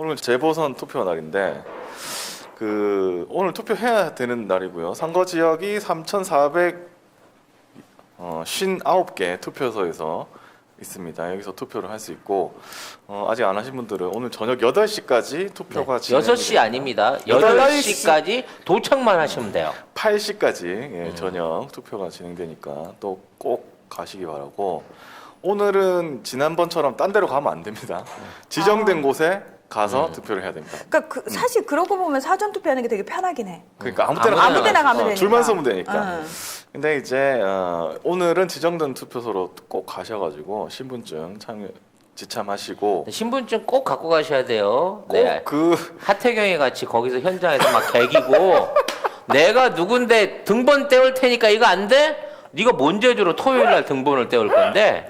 오늘 재보선 투표 날인데 오늘 투표해야 되는 날이고요. 선거 지역이 3,459개 투표소에서 있습니다. 여기서 투표를 할 수 있고 아직 안 하신 분들은 오늘 저녁 8시까지 투표가 진행이 6시 아닙니다. 8시까지 도착만 하시면 돼요. 8시까지 저녁 투표가 진행되니까 또 꼭 가시기 바라고. 오늘은 지난번처럼 딴 데로 가면 안 됩니다. 지정된 곳에 가서 투표를 해야 됩니다. 그러니까 사실 그러고 보면 사전 투표하는 게 되게 편하긴 해. 그러니까 아무 데나 가면 되니까. 줄만 서면 되니까. 근데 이제 오늘은 지정된 투표소로 꼭 가셔가지고 신분증 지참하시고 신분증 꼭 갖고 가셔야 돼요. 꼭 하태경이 같이 거기서 현장에서 막 개기고 내가 누군데 등본 떼올 테니까 이거 안 돼? 네가 뭔 죄주로 토요일 날 등본을 떼올 건데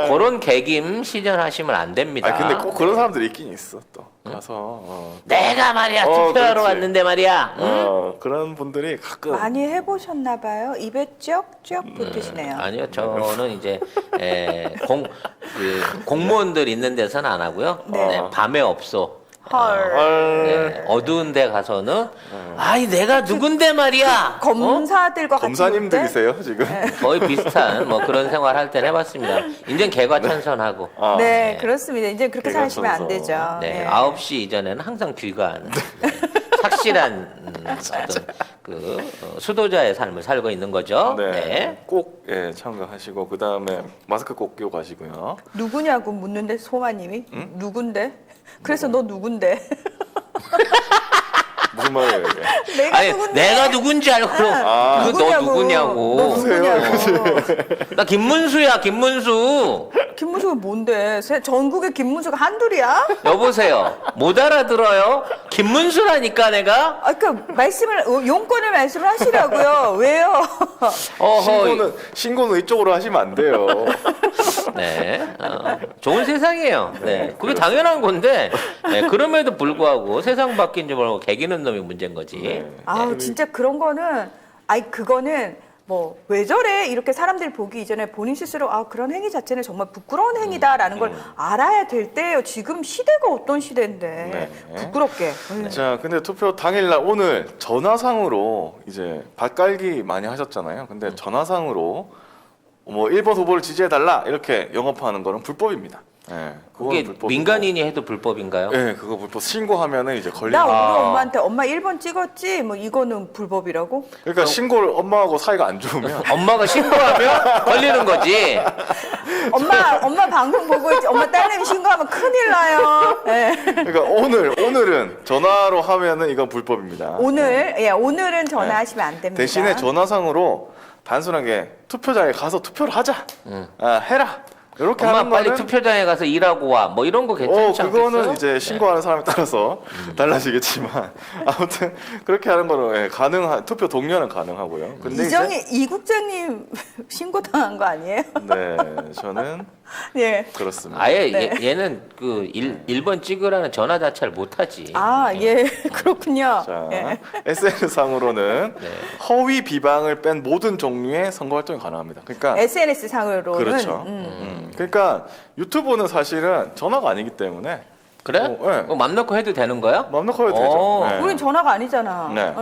그런 개김 시전하시면 안 됩니다. 근데 꼭 그런 사람들이 있긴 있어. 또 가서 내가 말이야 투표하러 왔는데 말이야. 그런 분들이 가끔 많이 해보셨나 봐요. 입에 쩍쩍 붙으시네요. 아니요, 저는 이제 공무원들 있는 데서는 안 하고요. 네. 밤에 없어. 헐. 어두운 데 가서는 아이 내가 누군데 말이야. 검사들과 같이 검사님들이세요 지금? 거의 비슷한 뭐 그런 생활 할 땐 해봤습니다. 인제 개과 찬선하고. 네, 그렇습니다. 이제 그렇게 개가 사시면 안 천선. 되죠. 네, 9시 이전에는 항상 귀가하는 착실한 어떤 수도자의 삶을 살고 있는 거죠. 네. 꼭 참가하시고 그 다음에 마스크 꼭 끼고 가시고요. 누구냐고 묻는데 소마님이 누군데? 그래서 너 누군데? 무슨 말이에요 이게? 내가 아니, 누군데? 내가 누군지 알고 그럼 너 누구냐고. 너 누구냐고. 나 김문수야, 김문수. 김문수가 뭔데? 전국에 김문수가 한둘이야? 여보세요. 못 알아들어요? 김문수라니까 내가. 그러니까 용건을 말씀을 하시라고요. 왜요? 신고는 이쪽으로 하시면 안 돼요. 네, 좋은 세상이에요. 네, 그게 당연한 건데 그럼에도 불구하고 세상 바뀐 줄 모르고 개기는 놈이 문제인 거지. 진짜 그런 거는 그거는 뭐 왜 저래 이렇게 사람들이 보기 이전에 본인 스스로 그런 행위 자체는 정말 부끄러운 행위다라는 걸 알아야 될 때예요. 지금 시대가 어떤 시대인데 부끄럽게. 자, 근데 투표 당일날 오늘 전화상으로 이제 밭갈기 많이 하셨잖아요. 근데 전화상으로 뭐 1번 후보를 지지해달라 이렇게 영업하는 거는 불법입니다. 그게 민간인이 해도 불법인가요? 네, 그거 불법. 신고하면은 이제 걸리는. 나 우리 엄마한테 엄마 1번 찍었지? 뭐 이거는 불법이라고? 그러니까 신고를 엄마하고 사이가 안 좋으면 엄마가 신고하면 걸리는 거지. 엄마 방송 보고 있지. 엄마 딸내미 신고하면 큰일 나요. 네. 그러니까 오늘은 전화로 하면은 이건 불법입니다. 오늘은 전화하시면 안 됩니다. 대신에 전화상으로 단순하게 투표장에 가서 투표를 하자. 해라. 이렇게 엄마 하는 빨리 거는 투표장에 가서 일하고 와. 뭐 이런 거 괜찮지 않겠어요? 그거는 이제 신고하는 사람에 따라서 달라지겠지만 아무튼 그렇게 하는 거는 투표 동료는 가능하고요. 근데 이 국장님 신고당한 거 아니에요? 네, 저는 예. 그렇습니다. 아예 네. 얘는 1번 찍으라는 전화 자체를 못 하지. 예, 그렇군요. 자, 예. SNS상으로는 허위 비방을 뺀 모든 종류의 선거 활동이 가능합니다. 그러니까 SNS 상으로는 그렇죠. 그러니까 유튜브는 사실은 전화가 아니기 때문에 그래? 맘 놓고 해도 되는 거야? 맘 놓고 해도 되죠. 네. 우린 전화가 아니잖아. 네.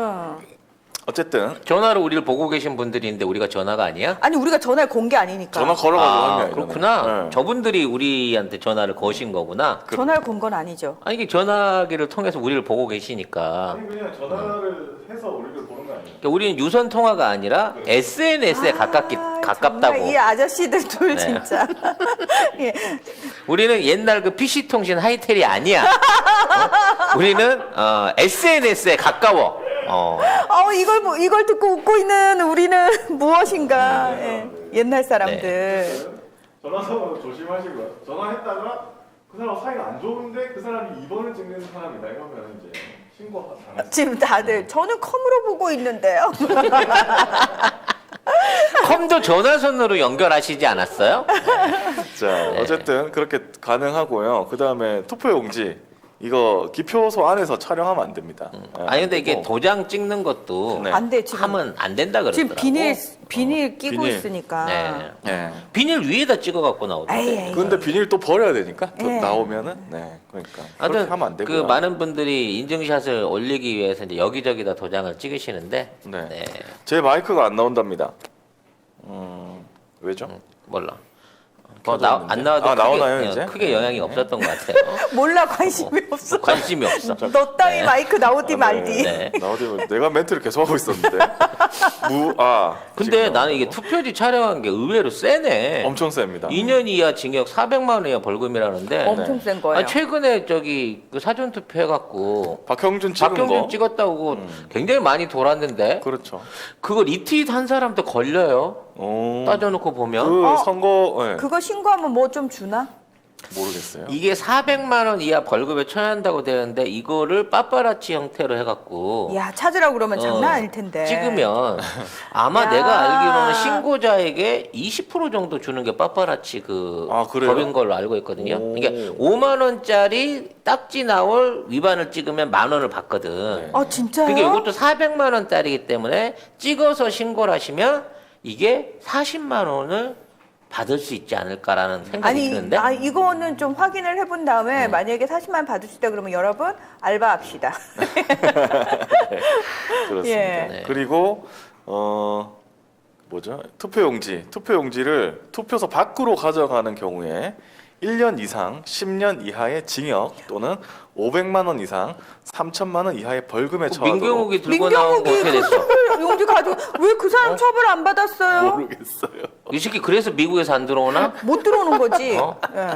어쨌든 전화로 우리를 보고 계신 분들이 있는데 우리가 전화가 아니야? 아니 우리가 전화를 건 게 아니니까. 전화 걸어가지고 한 게 아니라. 그렇구나. 저분들이 우리한테 전화를 거신 거구나. 전화를 건 건 아니죠. 아니 이게 전화기를 통해서 우리를 보고 계시니까. 그냥 전화를 해서 우리를 보는 거 아니에요? 그러니까 우리는 유선 통화가 아니라 SNS에 가깝다고. 정말 이 아저씨들 진짜. 예. 우리는 옛날 그 PC 통신 하이텔이 아니야. 우리는 SNS에 가까워. 이걸 듣고 웃고 있는 우리는 무엇인가. 옛날 사람들. 전화선으로 조심하시고요. 전화했다가 그 사람 사이가 안 좋은데 그 사람이 2번을 찍는 사람이다 이러면 이제 신고하잖아요. 지금 다들 저는 컴으로 보고 있는데요. 컴도 전화선으로 연결하시지 않았어요? 자, 어쨌든 그렇게 가능하고요. 그 다음에 투표용지 이거 기표소 안에서 촬영하면 안 됩니다. 아니 근데 이게 그리고 도장 찍는 것도 네. 안 돼, 지금. 하면 안 된다 그러더라고. 지금 비닐 끼고 비닐. 있으니까. 네. 예. 비닐 위에다 찍어 갖고 나오던데. 에이. 근데 비닐 또 버려야 되니까 또 예. 나오면은 그러니까 그렇게 하여튼 하면 안 그 되고요. 많은 분들이 인증샷을 올리기 위해서 이제 여기저기다 도장을 찍으시는데 네. 네. 제 마이크가 안 나온답니다. 왜죠? 몰라. 켜져 안 있는데. 나와도 아, 나오나요, 크게, 이제? 크게 영향이 없었던 것 같아요. 몰라, 관심이 없어. 관심이 없어. 너 따위 마이크 나오디 말디. 네. 나오지 내가 멘트를 계속 하고 있었는데. 근데 지금 나는 이게 투표지 촬영한 게 의외로 세네. 엄청 셉니다. 2년 이하 징역 400만 원 이하 벌금이라는데 엄청 센 거예요. 아, 최근에 저기 그 사전 투표 해갖고 박형준 찍은 박경준 거. 찍었다고 굉장히 많이 돌았는데 그렇죠. 그거 리트윗 한 사람도 걸려요. 오. 따져놓고 보면 그 선거 예, 그거 신고하면 뭐 좀 주나? 모르겠어요. 이게 400만 원 이하 벌금에 처한다고 되는데 이거를 빠빠라치 형태로 해갖고 야, 찾으라고 그러면 장난 아닐 텐데. 찍으면 아마 야. 내가 알기로는 신고자에게 20% 정도 주는 게 빠빠라치 그 아, 그래요? 법인 걸로 알고 있거든요. 오. 그러니까 5만 원짜리 딱지 나올 위반을 찍으면 10,000원을 받거든. 네. 아, 진짜요? 그게 이것도 400만 원짜리이기 때문에 찍어서 신고를 하시면 이게 40만 원을 받을 수 있지 않을까라는 생각이 아니, 드는데 이거는 좀 확인을 해본 다음에 만약에 40만 원 받으시다 그러면 여러분 알바합시다. 그렇습니다. 예. 네. 그리고 뭐죠? 투표용지를 투표소 밖으로 가져가는 경우에 1년 이상 10년 이하의 징역 또는 500만 원 이상 3천만 원 이하의 벌금에 처하도록. 민경욱이 들고 나온 거 어떻게 됐어? 용지 가지고 왜 그 사람 처벌 안 받았어요? 모르겠어요. 이 새끼 그래서 미국에서 안 들어오나? 못 들어오는 거지. 어? 예.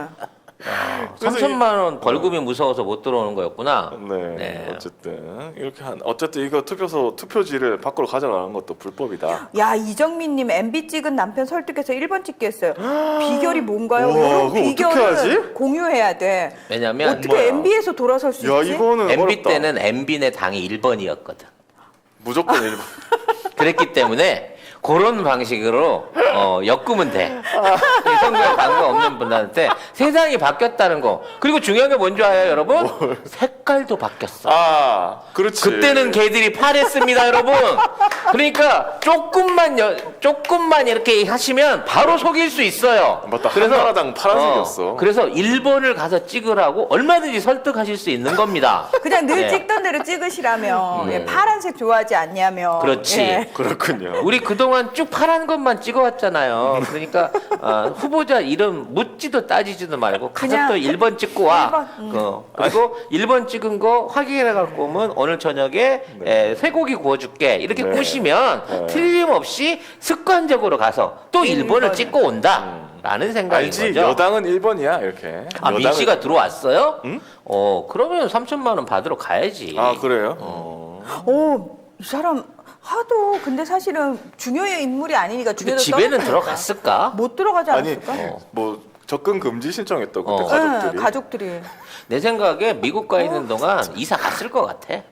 그래서 3천만 원 벌금이 무서워서 못 들어오는 거였구나. 네, 네. 어쨌든 이렇게 어쨌든 이거 투표지를 밖으로 가져가는 것도 불법이다. 야, 이정민님 MB 찍은 남편 설득해서 1번 찍게 했어요. 비결이 뭔가요? 우와, 이런 그거 어떻게 하지? 비결은 공유해야 돼. 왜냐면 어떻게 엄마야. MB에서 돌아설 수 야 있지? 이거는 MB 어렵다. 때는 MB네 당이 1번이었거든. 무조건 1번. 그랬기 때문에 그런 방식으로 엮으면 돼. 이 선거에 관계없는 분들한테 세상이 바뀌었다는 거. 그리고 중요한 게 뭔지 알아요, 여러분? 색깔도 바뀌었어. 아, 그렇지. 그때는 개들이 파랬습니다, 여러분. 그러니까 조금만 이렇게 하시면 바로 속일 수 있어요. 맞다. 한나라당 파란색이었어. 그래서 1번을 가서 찍으라고 얼마든지 설득하실 수 있는 겁니다. 그냥 늘 네. 찍던 대로 찍으시라며. 예, 파란색 좋아하지 않냐며. 그렇지. 예. 그렇군요. 우리 그동안 쭉 파란 것만 찍어왔잖아요. 그러니까 후보자 이름 묻지도 따지지도 말고 가서 그냥 또 1번 찍고 와. 1번, 그리고 1번 찍은 거 확인해 갖고 오면 오늘 저녁에 쇠고기 구워줄게. 이렇게 네. 꼬시면 네. 틀림없이 습관적으로 가서 또 1번을 1번. 찍고 온다. 라는 생각인 알지? 거죠. 여당은 1번이야 이렇게. 아, 민 여당은- 씨가 들어왔어요? 응? 그러면 3천만 원 받으러 가야지. 아 그래요? 이 사람 하도 근데 사실은 중요한 인물이 아니니까 근데 중요도 집에는 떨어지니까. 들어갔을까? 못 들어가지 아니 않았을까? 뭐 접근 금지 신청했던 그때 어. 가족들이. 네, 가족들이 내 생각에 미국 가 있는 동안 이사 갔을 것 같아.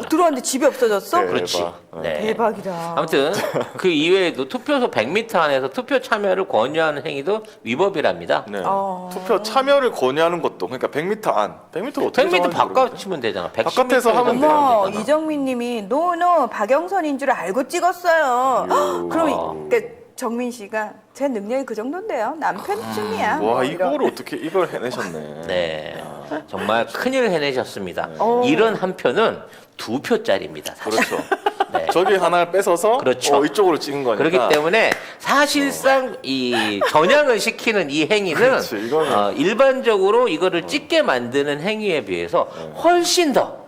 들어왔는데 집이 없어졌어? 네. 그렇지. 대박. 네. 대박이다. 아무튼 그 이외에도 투표소 100m 안에서 투표 참여를 권유하는 행위도 위법이랍니다. 네. 어. 투표 참여를 권유하는 것도 그러니까 100m 안. 100m 어떻게 100m 정하는지 바깥이면 되잖아. 110m 바깥에서 하면 정도 어머, 되잖아. 이정민님이 노노 박영선인 줄 알고 찍었어요. 그럼 그러니까 정민 씨가 제 능력이 그 정도인데요. 남편쯤이야. 와 뭐 이런. 이걸 어떻게 이걸 해내셨네. 네. 정말 큰일 해내셨습니다. 어. 이런 한 표는 2표짜리입니다. 사실. 그렇죠. 네. 저기 하나를 뺏어서 그렇죠. 이쪽으로 찍은 거니까. 그렇기 때문에 사실상 이 전향을 시키는 이 행위는 그렇지, 이거는. 일반적으로 이거를 찍게 만드는 행위에 비해서 훨씬 더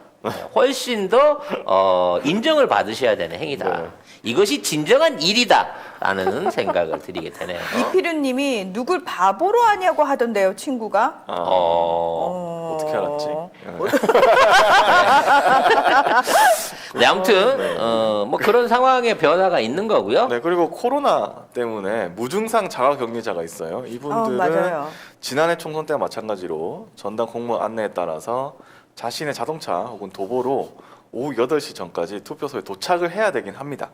인정을 받으셔야 되는 행위다. 네. 이것이 진정한 일이다라는 생각을 드리게 되네요. 이피르님이 누굴 바보로 하냐고 하던데요, 친구가. 어떻게 알았지? 네, 아무튼 뭐 그런 상황의 변화가 있는 거고요. 네 그리고 코로나 때문에 무증상 자가격리자가 있어요. 이분들은 맞아요. 지난해 총선 때와 마찬가지로 전당 공무원 안내에 따라서 자신의 자동차 혹은 도보로 오후 8시 전까지 투표소에 도착을 해야 되긴 합니다.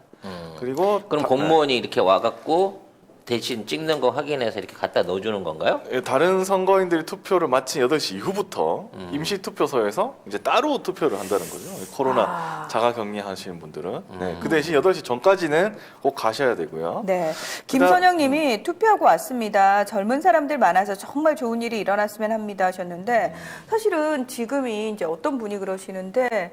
그리고 그럼 다- 공무원이 이렇게 와갖고 대신 찍는 거 확인해서 이렇게 갖다 넣어주는 건가요? 예, 다른 선거인들이 투표를 마친 8시 이후부터 임시 투표소에서 이제 따로 투표를 한다는 거죠. 코로나 자가 격리하시는 분들은. 네, 그 대신 8시 전까지는 꼭 가셔야 되고요. 네. 김선영 님이 투표하고 왔습니다. 젊은 사람들 많아서 정말 좋은 일이 일어났으면 합니다 하셨는데 사실은 지금이 이제 어떤 분이 그러시는데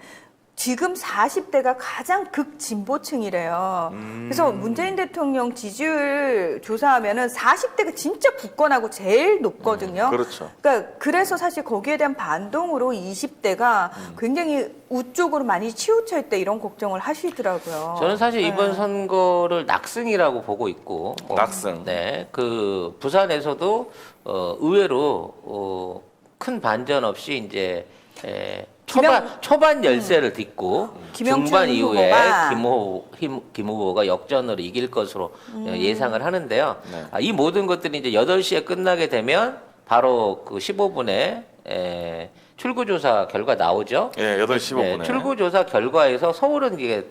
지금 40대가 가장 극진보층이래요. 그래서 문재인 대통령 지지율 조사하면은 40대가 진짜 굳건하고 제일 높거든요. 그렇죠. 그러니까 그래서 사실 거기에 대한 반동으로 20대가 굉장히 우쪽으로 많이 치우쳐 있다 이런 걱정을 하시더라고요. 저는 사실 이번 선거를 낙승이라고 보고 있고. 낙승. 네. 그 부산에서도 의외로 큰 반전 없이 이제 초반 열세를 딛고 김영춘 중반 이후에 후보가 김 후보가 역전으로 이길 것으로 예상을 하는데요. 네. 이 모든 것들이 이제 8시에 끝나게 되면 바로 그 15분에 출구조사 결과 나오죠. 예, 8시 15분에. 출구조사 결과에서 서울은 이게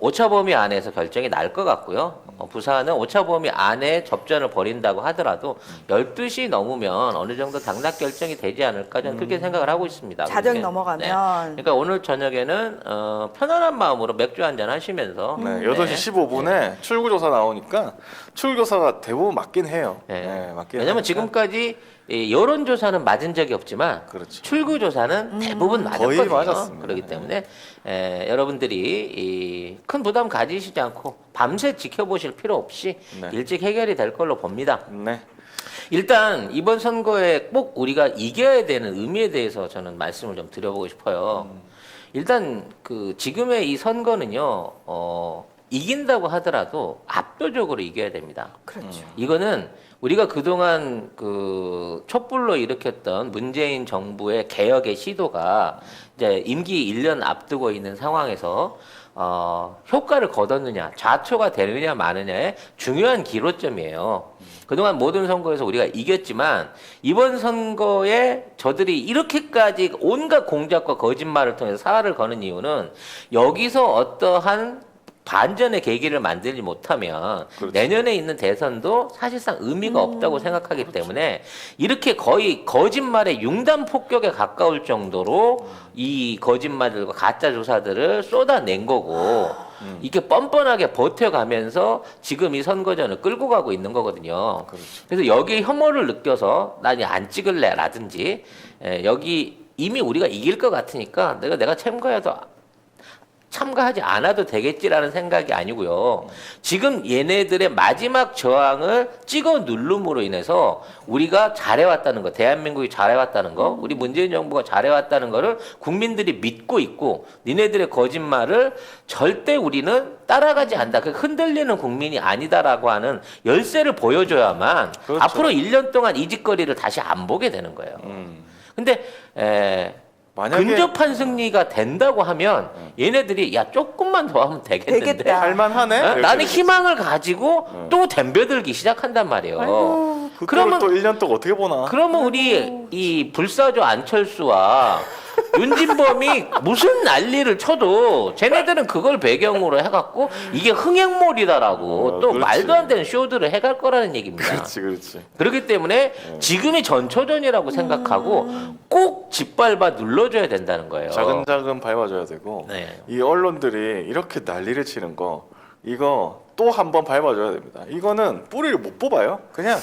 오차 범위 안에서 결정이 날 것 같고요. 부산은 오차 범위 안에 접전을 벌인다고 하더라도 12시 넘으면 어느 정도 당락 결정이 되지 않을까 저는 그렇게 생각을 하고 있습니다. 자정이 그러면. 넘어가면. 그러니까 오늘 저녁에는 편안한 마음으로 맥주 한잔 하시면서 네, 8시 15분에 출구조사 나오니까 출구조사가 대부분 맞긴 해요. 네, 맞긴 왜냐면 하니까. 지금까지 이 여론조사는 맞은 적이 없지만 그렇죠. 출구조사는 대부분 거의 맞았거든요. 맞았습니다. 그렇기 때문에 여러분들이 큰 부담 가지시지 않고 밤새 지켜보실 필요 없이 네. 일찍 해결이 될 걸로 봅니다. 네. 일단 이번 선거에 꼭 우리가 이겨야 되는 의미에 대해서 저는 말씀을 좀 드려보고 싶어요. 일단 그 지금의 이 선거는요. 이긴다고 하더라도 압도적으로 이겨야 됩니다. 그렇죠. 이거는 우리가 그동안 그 촛불로 일으켰던 문재인 정부의 개혁의 시도가 이제 임기 1년 앞두고 있는 상황에서 효과를 거뒀느냐, 좌초가 되느냐 마느냐의 중요한 기로점이에요. 그동안 모든 선거에서 우리가 이겼지만 이번 선거에 저들이 이렇게까지 온갖 공작과 거짓말을 통해서 사활을 거는 이유는 여기서 어떠한 반전의 계기를 만들지 못하면 그렇죠. 내년에 있는 대선도 사실상 의미가 없다고 생각하기 때문에 이렇게 거의 거짓말의 융단 폭격에 가까울 정도로 이 거짓말들과 가짜 조사들을 쏟아낸 거고 이렇게 뻔뻔하게 버텨가면서 지금 이 선거전을 끌고 가고 있는 거거든요. 그렇죠. 그래서 여기에 혐오를 느껴서 난 안 찍을래라든지 여기 이미 우리가 이길 것 같으니까 내가 참가하지 않아도 되겠지라는 생각이 아니고요. 지금 얘네들의 마지막 저항을 찍어 누름으로 인해서 우리가 잘해왔다는 거, 대한민국이 잘해왔다는 거, 우리 문재인 정부가 잘해왔다는 거를 국민들이 믿고 있고 니네들의 거짓말을 절대 우리는 따라가지 않는다. 그 흔들리는 국민이 아니다라고 하는 열쇠를 보여줘야만 그렇죠. 앞으로 1년 동안 이 짓거리를 다시 안 보게 되는 거예요. 근데 만약에 근접한 승리가 된다고 하면 얘네들이 야 조금만 더 하면 되겠는데 되겠다. 할만하네. 어? 이렇게 나는 되죠. 희망을 가지고 또 덤벼들기 시작한단 말이에요. 아이고, 그러면 또 1년 동안 어떻게 보나? 그러면 우리 이 불사조 안철수와 윤진범이 무슨 난리를 쳐도 쟤네들은 그걸 배경으로 해갖고 이게 흥행몰이다라고 또 그렇지. 말도 안 되는 쇼들을 해갈 거라는 얘기입니다. 그렇지. 그렇기 때문에 지금이 전초전이라고 생각하고 꼭 짓밟아 눌러줘야 된다는 거예요. 자근자근 밟아줘야 되고 네. 이 언론들이 이렇게 난리를 치는 거 이거 또 한 번 밟아줘야 됩니다. 이거는 뿌리를 못 뽑아요. 그냥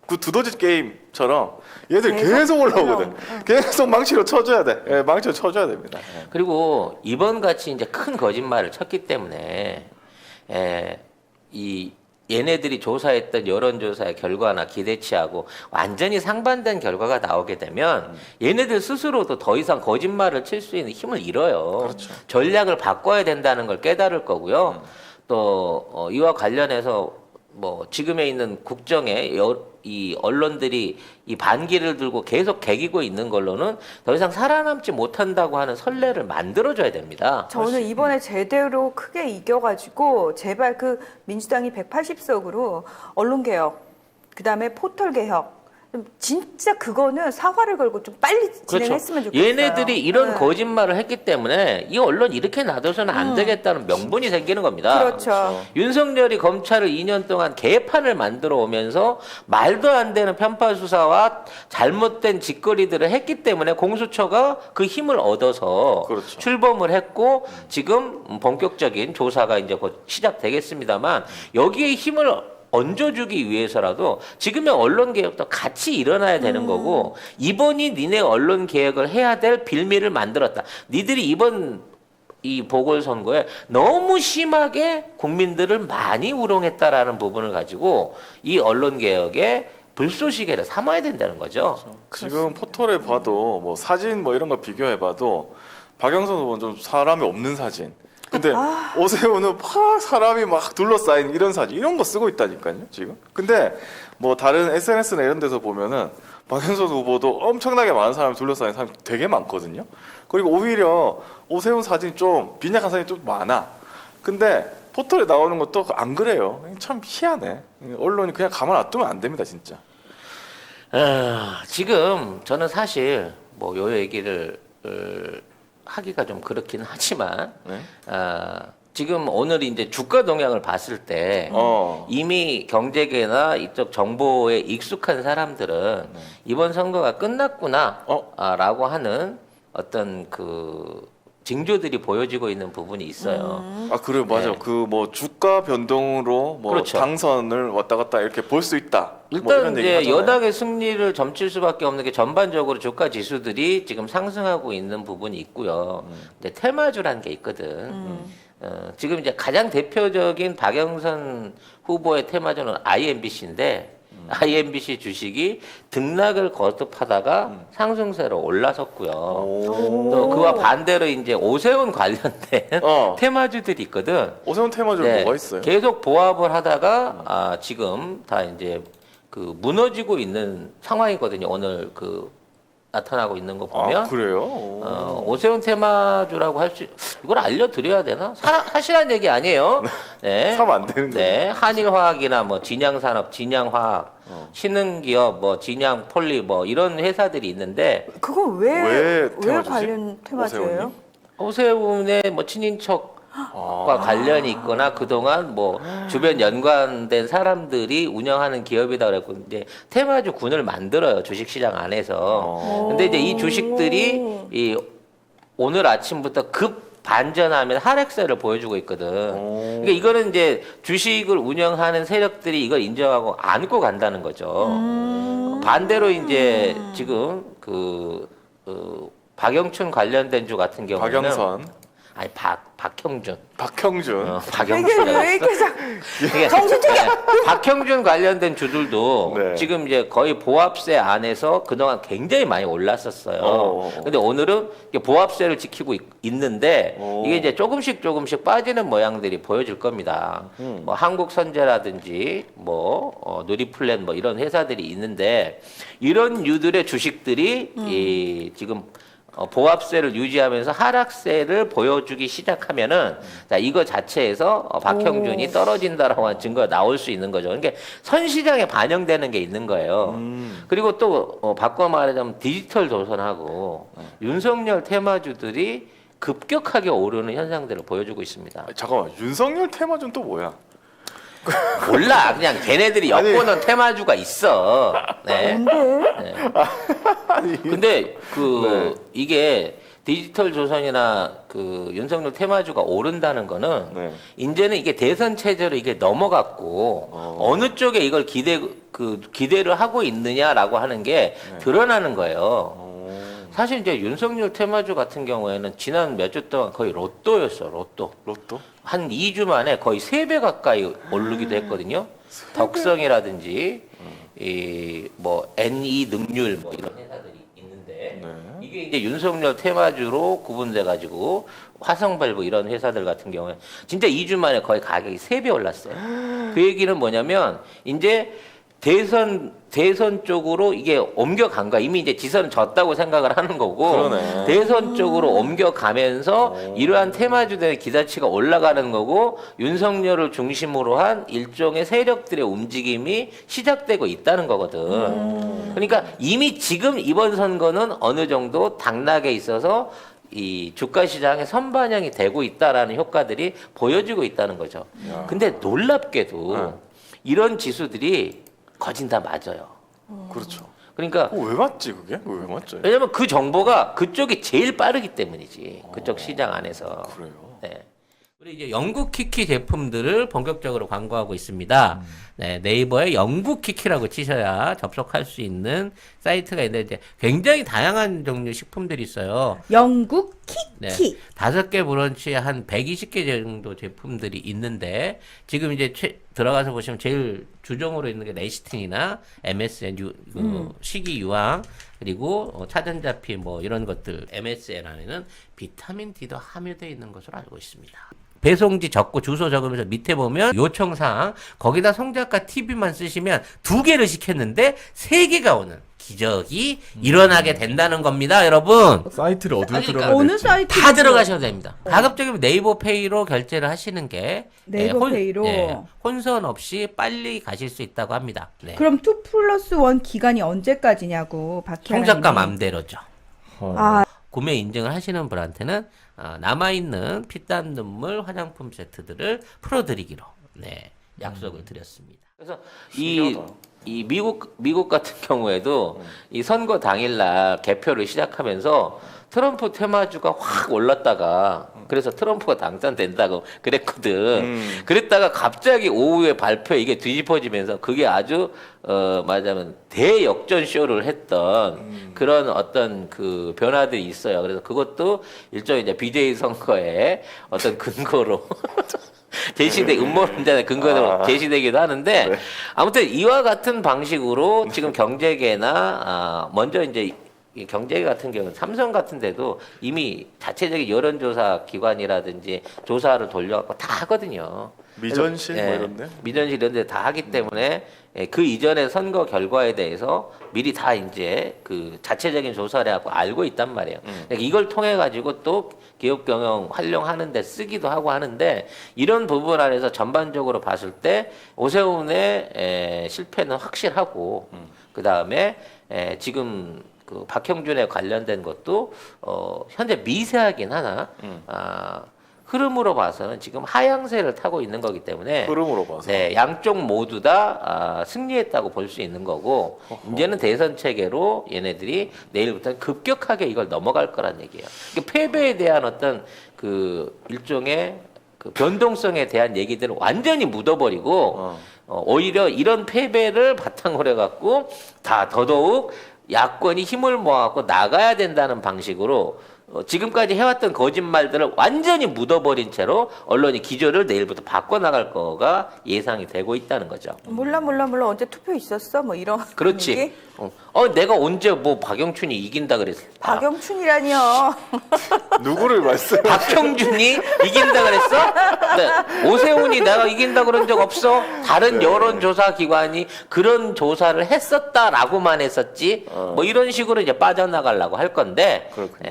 그 두더지 게임처럼 얘들 계속 올라오거든. 계속 망치로 쳐줘야 돼. 예, 망치로 쳐줘야 됩니다. 예. 그리고 이번 같이 이제 큰 거짓말을 쳤기 때문에 이 얘네들이 조사했던 여론조사의 결과나 기대치하고 완전히 상반된 결과가 나오게 되면 얘네들 스스로도 더 이상 거짓말을 칠 수 있는 힘을 잃어요. 그렇죠. 전략을 바꿔야 된다는 걸 깨달을 거고요. 또 이와 관련해서 뭐 지금에 있는 국정에 이 언론들이 이 반기를 들고 계속 개기고 있는 걸로는 더 이상 살아남지 못한다고 하는 선례를 만들어줘야 됩니다. 저는 이번에 제대로 크게 이겨가지고 제발 그 민주당이 180석으로 언론개혁, 그다음에 포털개혁, 좀 진짜 그거는 사활을 걸고 좀 빨리 진행했으면 좋겠어요. 얘네들이 이런 네. 거짓말을 했기 때문에 이 언론 이렇게 놔둬서는 안 되겠다는 명분이 생기는 겁니다. 그렇죠. 윤석열이 검찰을 2년 동안 개판을 만들어 오면서 말도 안 되는 편파 수사와 잘못된 짓거리들을 했기 때문에 공수처가 그 힘을 얻어서 그렇죠. 출범을 했고 지금 본격적인 조사가 이제 곧 시작되겠습니다만 여기에 힘을 얹어주기 위해서라도 지금의 언론 개혁도 같이 일어나야 되는 거고 이번이 니네 언론 개혁을 해야 될 빌미를 만들었다. 니들이 이번 이 보궐선거에 너무 심하게 국민들을 많이 우롱했다라는 부분을 가지고 이 언론 개혁의 불쏘시개를 삼아야 된다는 거죠. 지금 포털에 봐도 뭐 사진 뭐 이런 거 비교해봐도 박영선 후보는 좀 사람이 없는 사진. 근데 오세훈은 막 사람이 막 둘러싸인 이런 사진 이런 거 쓰고 있다니까요 지금. 근데 뭐 다른 SNS나 이런 데서 보면은 박영선 후보도 엄청나게 많은 사람이 둘러싸인 사람이 되게 많거든요. 그리고 오히려 오세훈 사진이 좀 빈약한 사진이 좀 많아. 근데 포털에 나오는 것도 안 그래요. 참 희한해. 언론이 그냥 가만 놔두면 안 됩니다 진짜. 지금 저는 사실 뭐 요 얘기를 하기가 좀 그렇긴 하지만 네? 지금 오늘 이제 주가 동향을 봤을 때 이미 경제계나 이쪽 정보에 익숙한 사람들은 이번 선거가 끝났구나라고 하는 어떤 그 징조들이 보여지고 있는 부분이 있어요. 아 그래요 맞아. 네. 그 뭐 주가 변동으로 뭐 그렇죠. 당선을 왔다 갔다 이렇게 볼 수 있다. 뭐 일단 이런 얘기 이제 하잖아요. 여당의 승리를 점칠 수밖에 없는 게 전반적으로 주가 지수들이 지금 상승하고 있는 부분이 있고요. 근데 테마주라는 게 있거든. 지금 이제 가장 대표적인 박영선 후보의 테마주는 IMBC인데 IMBC 주식이 등락을 거듭하다가 상승세로 올라섰고요. 또 그와 반대로 이제 오세훈 관련된 테마주들이 있거든. 오세훈 테마주로 네, 뭐가 있어요? 계속 보합을 하다가 지금 다 이제 그 무너지고 있는 상황이거든요. 오늘 그 나타나고 있는 거 보면. 아 그래요? 오세훈 테마주라고 할 수, 이걸 알려드려야 되나? 사실한 얘기 아니에요. 네. 사면 안 되는 거예요. 네. 한일화학이나 뭐 진양산업, 진양화학, 신흥기업, 뭐 진양폴리 뭐 이런 회사들이 있는데 그건 왜 왜 테마주지? 관련 테마주예요? 오세훈의 뭐 친인척과 관련이 있거나 그동안 뭐 주변 연관된 사람들이 운영하는 기업이다 그랬고 이제 테마주 군을 만들어요 주식시장 안에서. 근데 이제 이 주식들이 이 오늘 아침부터 급 반전하면 하락세를 보여주고 있거든. 그러니까 이거는 이제 주식을 운영하는 세력들이 이걸 인정하고 안고 간다는 거죠. 반대로 이제 지금 그 박영춘 관련된 주 같은 경우는 박영선, 아니 박형준. 박형준. 이게 박영준. 왜 이렇게 이게 박형준 관련된 주들도 네. 지금 이제 거의 보합세 안에서 그동안 굉장히 많이 올랐었어요. 근데 오늘은 이게 보합세를 지키고 있는데 이게 이제 조금씩 빠지는 모양들이 보여질 겁니다. 뭐 한국선제라든지 뭐 누리플랜 뭐 이런 회사들이 있는데 이런 유들의 주식들이 이 지금 보합세를 유지하면서 하락세를 보여주기 시작하면은 자 이거 자체에서 박형준이 떨어진다라고 하는 증거가 나올 수 있는 거죠. 그러니까 선시장에 반영되는 게 있는 거예요. 그리고 또 바꿔 말하자면 디지털 조선하고 윤석열 테마주들이 급격하게 오르는 현상들을 보여주고 있습니다. 아니, 잠깐만 윤석열 테마주는 또 뭐야? 몰라 그냥 걔네들이 엿보는 테마주가 있어. 네. 뭔데? 근데 그 이게 디지털 조선이나 그 윤석열 테마주가 오른다는 거는 네. 이제는 이게 대선 체제로 이게 넘어갔고 어느 쪽에 이걸 기대를 하고 있느냐라고 하는 게 드러나는 거예요. 사실 이제 윤석열 테마주 같은 경우에는 지난 몇 주 동안 거의 로또였어, 로또. 로또? 한 2주 만에 거의 3배 가까이 오르기도 했거든요. 덕성이라든지 이 뭐 NE 능률 뭐 이런 회사들이 있는데 이게 이제 윤석열 테마주로 구분돼 가지고 화성밸브 이런 회사들 같은 경우에 진짜 2주 만에 거의 가격이 3배 올랐어요. 그 얘기는 뭐냐면 이제 대선 쪽으로 이게 옮겨간 거야. 이미 이제 지선은 졌다고 생각을 하는 거고 그러네. 대선 쪽으로 옮겨가면서 이러한 테마주들의 기대치가 올라가는 거고 윤석열을 중심으로 한 일종의 세력들의 움직임이 시작되고 있다는 거거든. 그러니까 이미 지금 이번 선거는 어느 정도 당락에 있어서 이 주가 시장에 선반영이 되고 있다라는 효과들이 보여지고 있다는 거죠. 야. 근데 놀랍게도 네. 이런 지수들이 거진 다 맞아요. 그렇죠. 그러니까 왜 맞지 그게? 왜 맞죠? 왜냐면 그 정보가 그쪽이 제일 빠르기 때문이지. 그쪽 시장 안에서. 그래요. 네. 우리 이제 영국 키키 제품들을 본격적으로 광고하고 있습니다. 네, 네이버에 영국 키키라고 치셔야 접속할 수 있는 사이트가 있는데 이제 굉장히 다양한 종류 식품들이 있어요. 영국 네. 키키. 5개 브런치에 한 120개 정도 제품들이 있는데 지금 이제 들어가서 보시면 제일 주종으로 있는 게 레시틴이나 MSN 식이 유황 그리고 차전자피 뭐 이런 것들 MSN 안에는 비타민 D도 함유되어 있는 것으로 알고 있습니다. 배송지 적고 주소 적으면서 밑에 보면 요청사항 거기다 송작가 TV만 쓰시면 2개를 시켰는데 3개가 오는 기적이 일어나게 된다는 겁니다, 여러분. 사이트를 어디로 그러니까 들어가야 어느 될지. 사이트? 다 들어가셔도 됩니다. 가급적이면 네이버 페이로 결제를 하시는 게 네이버 페이로? 혼선 없이 빨리 가실 수 있다고 합니다. 네. 그럼 2+1 기간이 언제까지냐고 박혜라 송작가 맘대로죠. 아, 구매 인증을 하시는 분한테는 남아있는 피땀 눈물 화장품 세트들을 풀어드리기로 약속을 드렸습니다. 그래서 신기하다. 이 미국 같은 경우에도 이 선거 당일날 개표를 시작하면서 트럼프 테마주가 확 올랐다가 그래서 트럼프가 당선된다고 그랬거든. 그랬다가 갑자기 오후에 발표에 이게 뒤집어지면서 그게 아주 말하자면 대역전 쇼를 했던 그런 어떤 그 변화들이 있어요. 그래서 그것도 일종의 이제 BJ 선거의 어떤 근거로 제시되 음모론자의 근거로 제시되기도 하는데 네. 아무튼 이와 같은 방식으로 지금 경제계나 먼저 이제 이 경제계 같은 경우는 삼성 같은 데도 이미 자체적인 여론조사 기관이라든지 조사를 돌려갖고 다 하거든요. 미전실 그래서, 뭐 예, 이런데? 미전실 이런 데 다 하기 때문에 그 이전의 선거 결과에 대해서 미리 다 이제 그 자체적인 조사를 해갖고 알고 있단 말이에요. 그러니까 이걸 통해 가지고 또 기업 경영 활용하는 데 쓰기도 하고 하는데 이런 부분 안에서 전반적으로 봤을 때 오세훈의 실패는 확실하고 그 다음에 지금 그 박형준에 관련된 것도 현재 미세하긴 하나 흐름으로 봐서는 지금 하향세를 타고 있는 거기 때문에 흐름으로 봐서. 네, 양쪽 모두 다 승리했다고 볼 수 있는 거고 이제는 대선 체계로 얘네들이 내일부터 급격하게 이걸 넘어갈 거란 얘기예요. 그러니까 패배에 대한 어떤 그 일종의 그 변동성에 대한 얘기들을 완전히 묻어버리고 오히려 이런 패배를 바탕으로 해갖고 다 더더욱 야권이 힘을 모아갖고 나가야 된다는 방식으로 지금까지 해왔던 거짓말들을 완전히 묻어버린 채로 언론이 기조를 내일부터 바꿔나갈 거가 예상이 되고 있다는 거죠. 몰라 언제 투표 있었어? 뭐 이런 그렇지. 얘기? 내가 언제 뭐 박영춘이 이긴다 그랬어. 박영춘이라니요. 누구를 말씀? 박형준이 이긴다 그랬어? 네. 오세훈이 내가 이긴다 그런 적 없어? 다른 여론조사 기관이 그런 조사를 했었다라고만 했었지. 뭐 이런 식으로 이제 빠져나가려고 할 건데 그렇군요.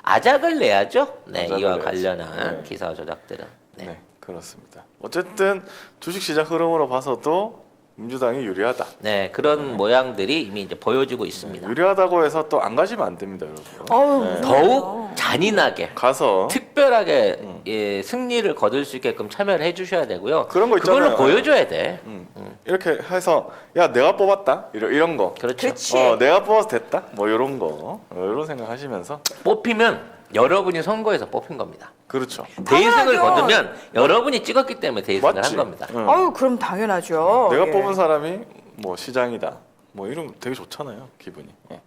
아작을 내야죠. 네, 아작을 이와 내야지. 관련한 네. 기사 조작들은. 네. 네. 그렇습니다. 어쨌든 주식시장 흐름으로 봐서도 민주당이 유리하다. 네, 그런 모양들이 이미 이제 보여지고 있습니다. 유리하다고 해서 또 안 가시면 안 됩니다, 여러분. 어우, 네. 더욱 잔인하게 가서 특별하게 승리를 거둘 수 있게끔 참여를 해주셔야 되고요. 그런 거 그걸로 있잖아요. 보여줘야 돼. 이렇게 해서 야 내가 뽑았다 이런 거. 그렇죠. 그렇지. 내가 뽑아서 됐다. 뭐 이런 거 이런 생각하시면서 뽑히면 여러분이 선거에서 뽑힌 겁니다. 그렇죠. 대승을 당연하죠. 거두면 여러분이 찍었기 때문에 대승을 맞지. 한 겁니다. 응. 아유, 그럼 당연하죠. 내가 예. 뽑은 사람이 뭐 시장이다. 뭐 이러면 되게 좋잖아요, 기분이. 예.